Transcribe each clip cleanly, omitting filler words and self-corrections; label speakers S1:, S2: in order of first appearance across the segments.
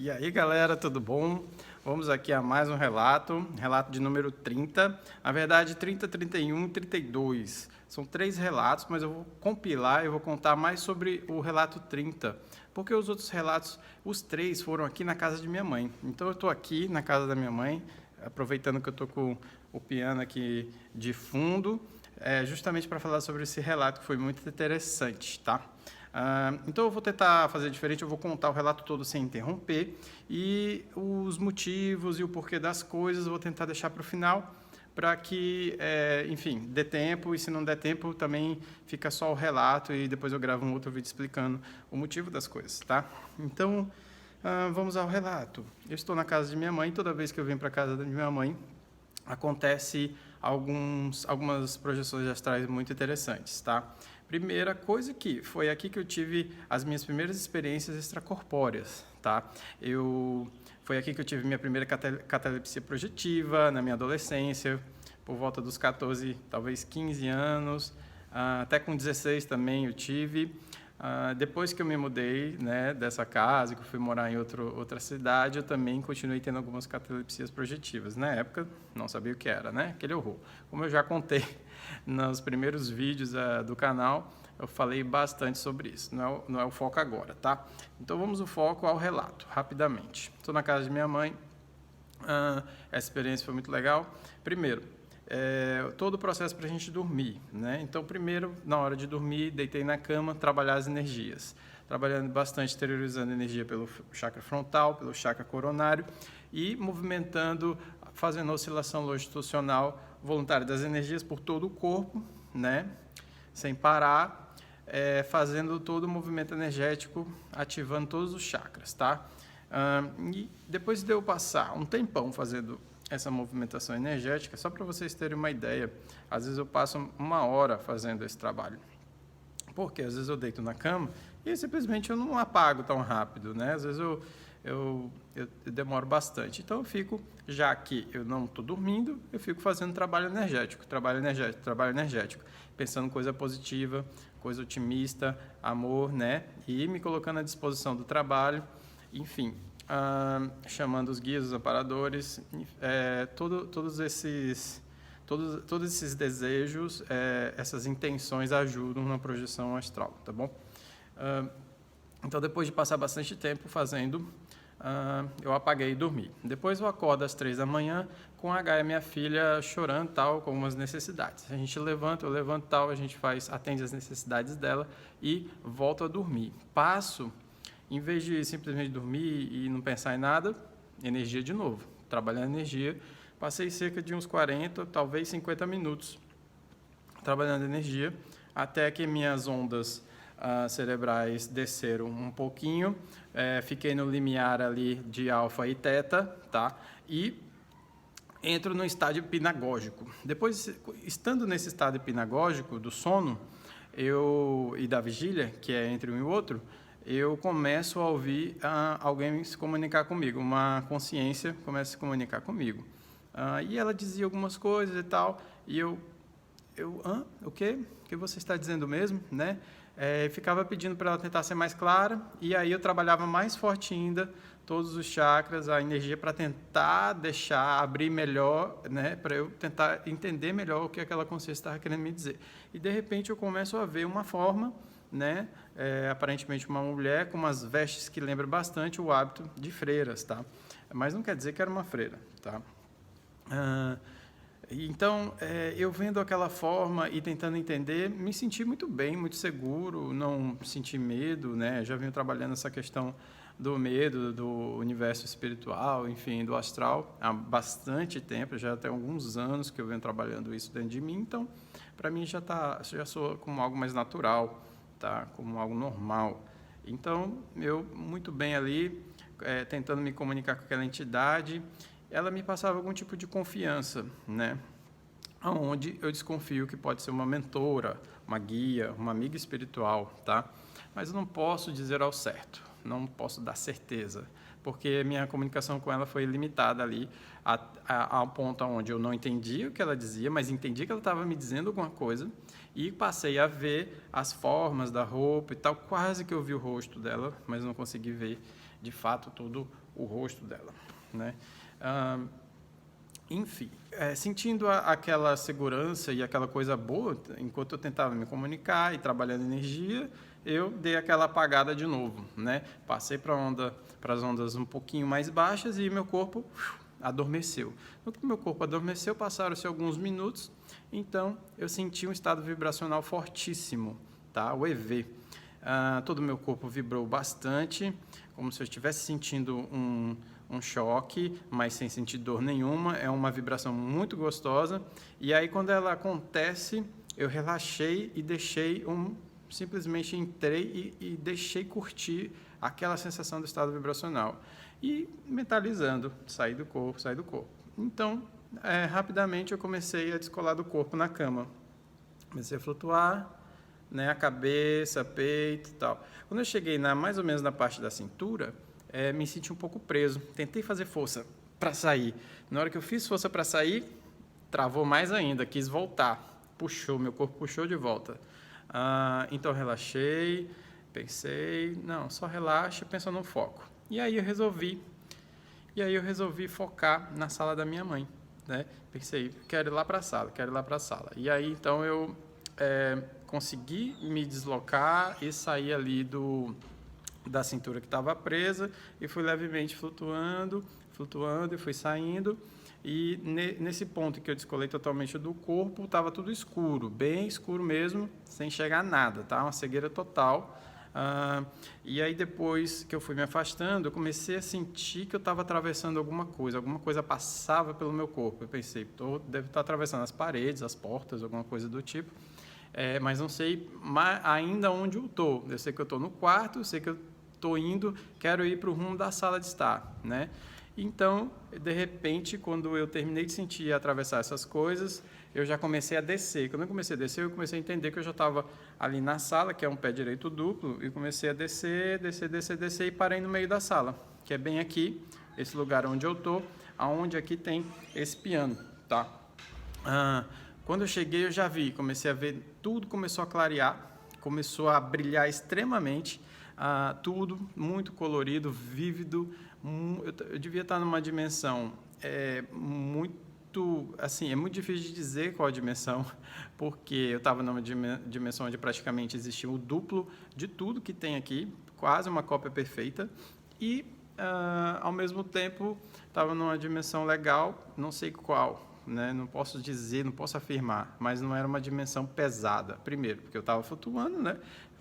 S1: E aí galera, tudo bom? Vamos aqui a mais um relato de número 30, na verdade 30, 31 e 32. São 3 relatos, mas eu vou compilar e vou contar mais sobre o relato 30, porque os outros relatos, os 3 foram aqui na casa de minha mãe. Então eu estou aqui na casa da minha mãe, aproveitando que eu estou com o piano aqui de fundo, justamente para falar sobre esse relato que foi muito interessante, tá? Então eu vou tentar fazer diferente, eu vou contar o relato todo sem interromper e os motivos e o porquê das coisas eu vou tentar deixar para o final, para que, enfim, dê tempo, e se não der tempo também fica só o relato e depois eu gravo um outro vídeo explicando o motivo das coisas, tá? Então, vamos ao relato. Eu estou na casa de minha mãe, toda vez que eu venho para a casa de minha mãe, acontece algumas projeções astrais muito interessantes, tá? Primeira coisa que foi aqui que eu tive as minhas primeiras experiências extracorpóreas, tá? Foi aqui que eu tive minha primeira catalepsia projetiva, na minha adolescência, por volta dos 14, talvez 15 anos, até com 16 também eu tive. Depois que eu me mudei, né, dessa casa, que eu fui morar em outra cidade, eu também continuei tendo algumas catalepsias projetivas. Na época, não sabia o que era, né? Aquele horror. Como eu já contei nos primeiros vídeos do canal, eu falei bastante sobre isso. Não é o foco agora, tá? Então vamos ao foco ao relato, rapidamente. Estou na casa de minha mãe. Essa experiência foi muito legal. Primeiro, todo o processo para a gente dormir, né? Então, primeiro, na hora de dormir, deitei na cama, trabalhar as energias. Trabalhando bastante, exteriorizando energia pelo chakra frontal, pelo chakra coronário e movimentando, fazendo oscilação longitudinal voluntária das energias por todo o corpo, né? Sem parar, fazendo todo o movimento energético, ativando todos os chakras, tá? E depois de eu passar um tempão fazendo essa movimentação energética, só para vocês terem uma ideia, às vezes eu passo 1 hora fazendo esse trabalho. Porque às vezes eu deito na cama e simplesmente eu não apago tão rápido, né? Às vezes eu demoro bastante. Então eu fico, já que eu não estou dormindo, eu fico fazendo trabalho energético, pensando coisa positiva, coisa otimista, amor, né? E me colocando à disposição do trabalho, enfim, chamando os guias, os amparadores, todos esses desejos, essas intenções ajudam na projeção astral, tá bom? Então, depois de passar bastante tempo fazendo, eu apaguei e dormi. Depois eu acordo às 3 da manhã com a Gaia, minha filha, chorando, tal, com algumas necessidades. A gente levanta, eu levanto, tal, a gente atende as necessidades dela e volto a dormir. Em vez de simplesmente dormir e não pensar em nada, energia de novo, trabalhando energia. Passei cerca de uns 40, talvez 50 minutos trabalhando energia, até que minhas ondas cerebrais desceram um pouquinho, fiquei no limiar ali de alfa e teta, tá? E entro no estádio hipnagógico. Depois, estando nesse estado hipnagógico do sono e da vigília, que é entre um e o outro, eu começo a ouvir alguém se comunicar comigo, uma consciência começa a se comunicar comigo. E ela dizia algumas coisas e tal, e o quê? O que você está dizendo mesmo, né? Ficava pedindo para ela tentar ser mais clara, e aí eu trabalhava mais forte ainda todos os chakras, a energia para tentar abrir melhor, né? Para eu tentar entender melhor o que aquela consciência estava querendo me dizer. E de repente eu começo a ver uma forma, né? Aparentemente uma mulher com umas vestes que lembram bastante o hábito de freiras, tá? Mas não quer dizer que era uma freira, tá? Então, eu vendo aquela forma e tentando entender, me senti muito bem, muito seguro, não senti medo, né? Já venho trabalhando essa questão do medo, do universo espiritual, enfim, do astral, há bastante tempo, já tem alguns anos que eu venho trabalhando isso dentro de mim, então, para mim já soa como algo mais natural, tá? Como algo normal. Então, eu muito bem ali, tentando me comunicar com aquela entidade, ela me passava algum tipo de confiança, né? Onde eu desconfio que pode ser uma mentora, uma guia, uma amiga espiritual, tá? Mas eu não posso dizer ao certo, não posso dar certeza, porque minha comunicação com ela foi limitada ali ao ponto onde eu não entendia o que ela dizia, mas entendi que ela estava me dizendo alguma coisa e passei a ver as formas da roupa e tal, quase que eu vi o rosto dela, mas não consegui ver de fato todo o rosto dela, né? Enfim, sentindo aquela segurança e aquela coisa boa, enquanto eu tentava me comunicar e trabalhando energia, eu dei aquela apagada de novo, né? Passei para as ondas um pouquinho mais baixas e meu corpo adormeceu. No que meu corpo adormeceu, passaram-se alguns minutos, então eu senti um estado vibracional fortíssimo, tá? O EV. Todo o meu corpo vibrou bastante, como se eu estivesse sentindo um choque, mas sem sentir dor nenhuma. É uma vibração muito gostosa. E aí, quando ela acontece, eu relaxei e deixei simplesmente entrei e deixei curtir aquela sensação do estado vibracional. E mentalizando, sair do corpo. Então, rapidamente eu comecei a descolar do corpo na cama. Comecei a flutuar, né, a cabeça, peito e tal. Quando eu cheguei mais ou menos na parte da cintura, me senti um pouco preso. Tentei fazer força para sair. Na hora que eu fiz força para sair, travou mais ainda, quis voltar. Meu corpo puxou de volta. Então relaxei, pensei, não, só relaxa, pensa no foco. E aí eu resolvi focar na sala da minha mãe, né? Pensei, quero ir lá para a sala. E aí então eu consegui me deslocar e sair ali da cintura que estava presa e fui levemente flutuando e fui saindo. E nesse ponto que eu descolei totalmente do corpo, estava tudo escuro, bem escuro mesmo, sem enxergar nada, tá? Uma cegueira total. E aí depois que eu fui me afastando, eu comecei a sentir que eu estava atravessando alguma coisa passava pelo meu corpo. Eu pensei, deve estar atravessando as paredes, as portas, alguma coisa do tipo. Mas não sei ainda onde eu estou. Eu sei que eu estou no quarto, sei que eu estou quero ir para o rumo da sala de estar, né? Então, de repente, quando eu terminei de sentir e atravessar essas coisas, eu já comecei a descer. Quando eu comecei a descer, eu comecei a entender que eu já estava ali na sala, que é um pé direito duplo, e comecei a descer, e parei no meio da sala, que é bem aqui, esse lugar onde eu estou, aonde aqui tem esse piano, tá? Quando eu cheguei, eu já comecei a ver, tudo começou a clarear, começou a brilhar extremamente, tudo muito colorido, vívido. Eu devia estar numa dimensão muito, assim, é muito difícil de dizer qual a dimensão, porque eu estava numa dimensão onde praticamente existia o duplo de tudo que tem aqui, quase uma cópia perfeita, e ao mesmo tempo estava numa dimensão legal, não sei qual, né? Não posso dizer, não posso afirmar, mas não era uma dimensão pesada. Primeiro, porque eu estava flutuando, né?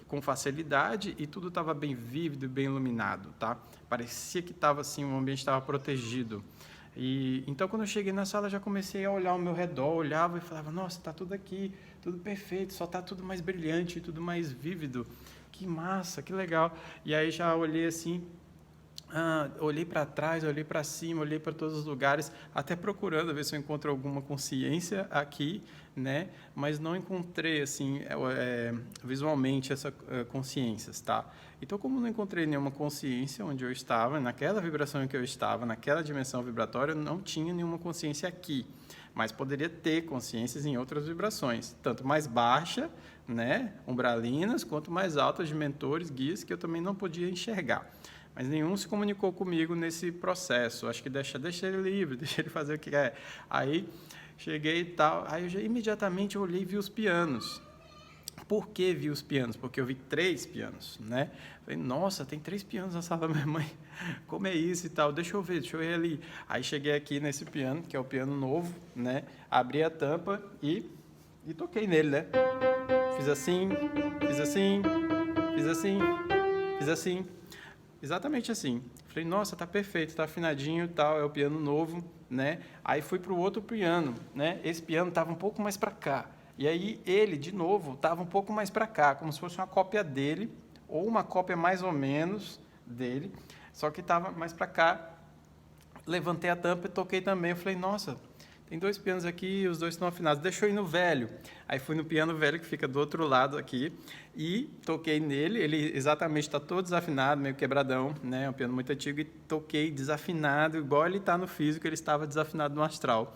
S1: Com facilidade e tudo estava bem vívido e bem iluminado, tá? Parecia que estava assim, o ambiente estava protegido. E então quando eu cheguei na sala já comecei a olhar ao meu redor, olhava e falava, nossa, está tudo aqui, tudo perfeito, só está tudo mais brilhante, tudo mais vívido. Que massa, que legal. E aí já olhei assim, olhei para trás, olhei para cima, olhei para todos os lugares, até procurando ver se eu encontro alguma consciência aqui, né? Mas não encontrei assim visualmente essa consciências, tá? Então, como não encontrei nenhuma consciência onde eu estava, naquela vibração em que eu estava, naquela dimensão vibratória, não tinha nenhuma consciência aqui, mas poderia ter consciências em outras vibrações, tanto mais baixa, né, umbralinas, quanto mais altas de mentores, guias, que eu também não podia enxergar. Mas nenhum se comunicou comigo nesse processo. Acho que deixa ele livre, deixa ele fazer o que quer. Aí cheguei e tal, aí eu imediatamente olhei e vi os pianos. Por que vi os pianos? Porque eu vi 3 pianos, né? Falei, nossa, tem 3 pianos na sala da minha mãe. Como é isso e tal? Deixa eu ver ali. Aí cheguei aqui nesse piano, que é o piano novo, né? Abri a tampa e toquei nele, né? Fiz assim, fiz assim, fiz assim, fiz assim. Exatamente assim. Falei, nossa, tá perfeito, tá afinadinho e tal, é o piano novo, né? Aí fui para o outro piano, né? Esse piano estava um pouco mais para cá. E aí ele, de novo, estava um pouco mais para cá, como se fosse uma cópia dele, ou uma cópia mais ou menos dele, só que estava mais para cá. Levantei a tampa e toquei também. Eu falei, nossa, tem 2 pianos aqui, os 2 estão afinados, deixa eu ir no velho. Aí fui no piano velho, que fica do outro lado aqui, e toquei nele, ele exatamente está todo desafinado, meio quebradão, né? É um piano muito antigo, e toquei desafinado, igual ele está no físico, ele estava desafinado no astral.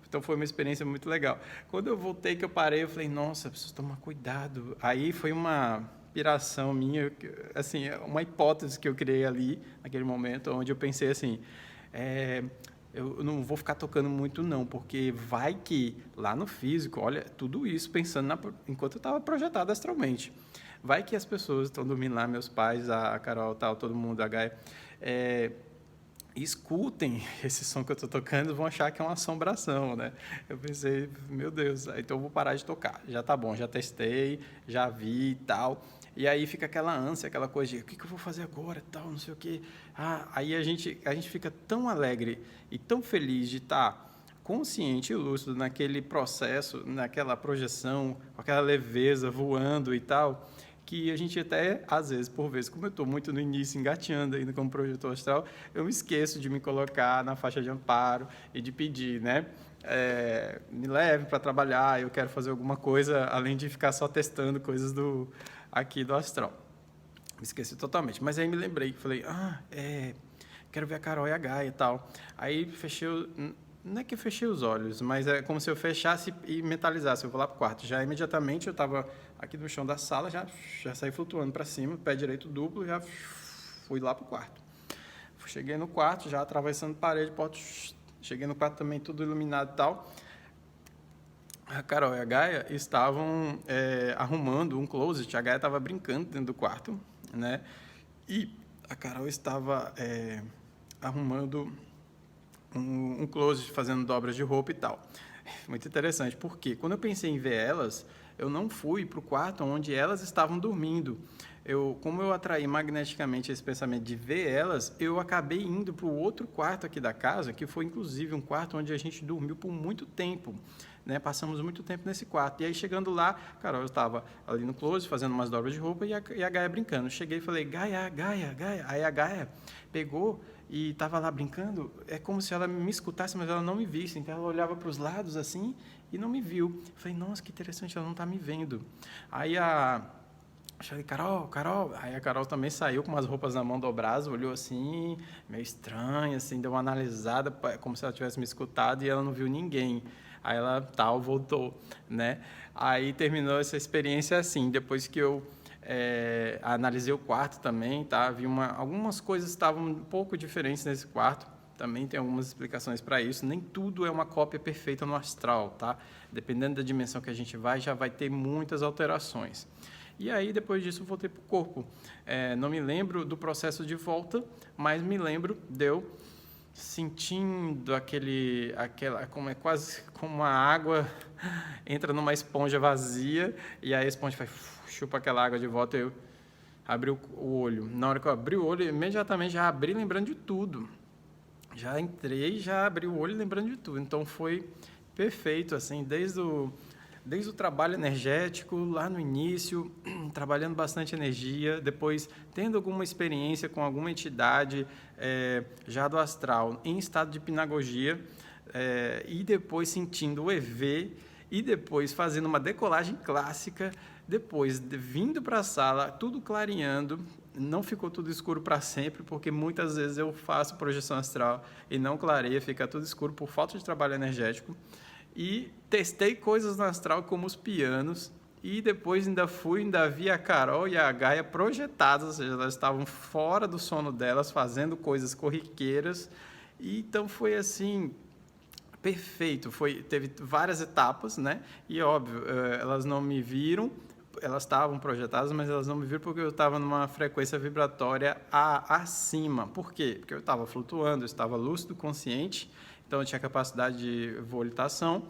S1: Então foi uma experiência muito legal. Quando eu voltei, que eu parei, eu falei, nossa, preciso tomar cuidado. Aí foi uma inspiração minha, assim, uma hipótese que eu criei ali, naquele momento, onde eu pensei assim, eu não vou ficar tocando muito não, porque vai que lá no físico, olha, tudo isso pensando enquanto eu estava projetado astralmente, vai que as pessoas estão dormindo lá, meus pais, a Carol, tal, todo mundo, a Gaia, escutem esse som que eu estou tocando, vão achar que é uma assombração, né? Eu pensei, meu Deus, então eu vou parar de tocar. Já tá bom, já testei, já vi e tal. E aí fica aquela ânsia, aquela coisa de o que eu vou fazer agora, tal, não sei o quê. Aí a gente fica tão alegre e tão feliz de estar consciente e lúcido naquele processo, naquela projeção, com aquela leveza, voando e tal, que a gente até, às vezes, por vezes, como eu estou muito no início, engateando ainda como projetor astral, eu me esqueço de me colocar na faixa de amparo e de pedir, né? Me leve para trabalhar, eu quero fazer alguma coisa, além de ficar só testando coisas aqui do astral. Me esqueci totalmente. Mas aí me lembrei, falei, quero ver a Carol e a Gaia e tal. Aí fechei, não é que eu fechei os olhos, mas é como se eu fechasse e mentalizasse. Eu vou lá para o quarto. Já imediatamente eu estava aqui no chão da sala, já saí flutuando para cima, pé direito duplo, já fui lá para o quarto. Cheguei no quarto, já atravessando parede, porta, cheguei no quarto também tudo iluminado e tal. A Carol e a Gaia estavam arrumando um closet. A Gaia estava brincando dentro do quarto, né? E a Carol estava arrumando um closet, fazendo dobras de roupa e tal. Muito interessante, porque quando eu pensei em ver elas, eu não fui para o quarto onde elas estavam dormindo. Como eu atraí magneticamente esse pensamento de ver elas, eu acabei indo para o outro quarto aqui da casa, que foi inclusive um quarto onde a gente dormiu por muito tempo. Né? Passamos muito tempo nesse quarto. E aí, chegando lá, Carol, eu estava ali no closet, fazendo umas dobras de roupa, e a Gaia brincando. Eu cheguei e falei, Gaia, Gaia, Gaia. Aí a Gaia pegou e estava lá brincando. É como se ela me escutasse, mas ela não me visse. Então, ela olhava para os lados assim e não me viu. Eu falei, nossa, que interessante, ela não está me vendo. Aí eu falei, Carol, Carol. Aí a Carol também saiu com umas roupas na mão dobradas, olhou assim, meio estranha, assim, deu uma analisada, como se ela tivesse me escutado, e ela não viu ninguém. Aí ela voltou, né? Aí terminou essa experiência assim, depois que eu analisei o quarto também, tá? Vi algumas coisas estavam um pouco diferentes nesse quarto, também tem algumas explicações para isso, nem tudo é uma cópia perfeita no astral, tá? Dependendo da dimensão que a gente vai, já vai ter muitas alterações. E aí, depois disso, eu voltei para o corpo. Não me lembro do processo de volta, mas me lembro de eu sentindo como é quase como a água entra numa esponja vazia e aí a esponja chupa aquela água de volta. Eu abri o olho. Na hora que eu abri o olho, imediatamente já abri lembrando de tudo. Já entrei, já abri o olho lembrando de tudo. Então foi perfeito, assim, desde o trabalho energético, lá no início, trabalhando bastante energia, depois tendo alguma experiência com alguma entidade já do astral, em estado de hipnagogia, e depois sentindo o EV, e depois fazendo uma decolagem clássica, depois vindo para a sala, tudo clareando. Não ficou tudo escuro para sempre, porque muitas vezes eu faço projeção astral e não clareia, fica tudo escuro por falta de trabalho energético. E testei coisas no astral, como os pianos, e depois ainda vi a Carol e a Gaia projetadas, ou seja, elas estavam fora do sono delas, fazendo coisas corriqueiras, e então foi assim, perfeito, teve várias etapas, né? E óbvio, elas não me viram, elas estavam projetadas, mas elas não me viram porque eu estava numa frequência vibratória acima. Por quê? Porque eu estava flutuando, eu estava lúcido, consciente, então eu tinha capacidade de volitação,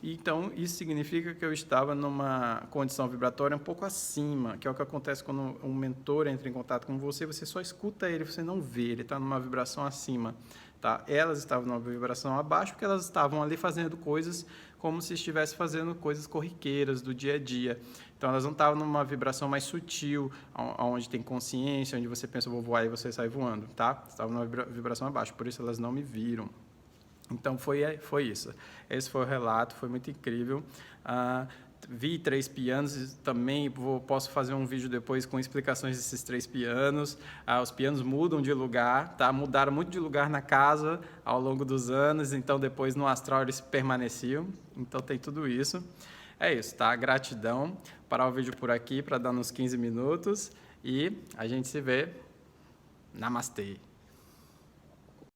S1: então isso significa que eu estava numa condição vibratória um pouco acima, que é o que acontece quando um mentor entra em contato com você, você só escuta ele, você não vê, ele está numa vibração acima. Tá? Elas estavam numa vibração abaixo porque elas estavam ali fazendo coisas como se estivesse fazendo coisas corriqueiras do dia a dia. Então, elas não estavam numa vibração mais sutil, onde tem consciência, onde você pensa, eu vou voar e você sai voando. Tá? Estavam numa vibração abaixo, por isso elas não me viram. Então, foi isso. Esse foi o relato, foi muito incrível. Vi 3 pianos, também posso fazer um vídeo depois com explicações desses 3 pianos. Os pianos mudam de lugar, tá? Mudaram muito de lugar na casa ao longo dos anos, então depois no astral eles permaneciam. Então tem tudo isso. É isso, tá? Gratidão parar o vídeo por aqui para dar uns 15 minutos e a gente se vê. Namastê!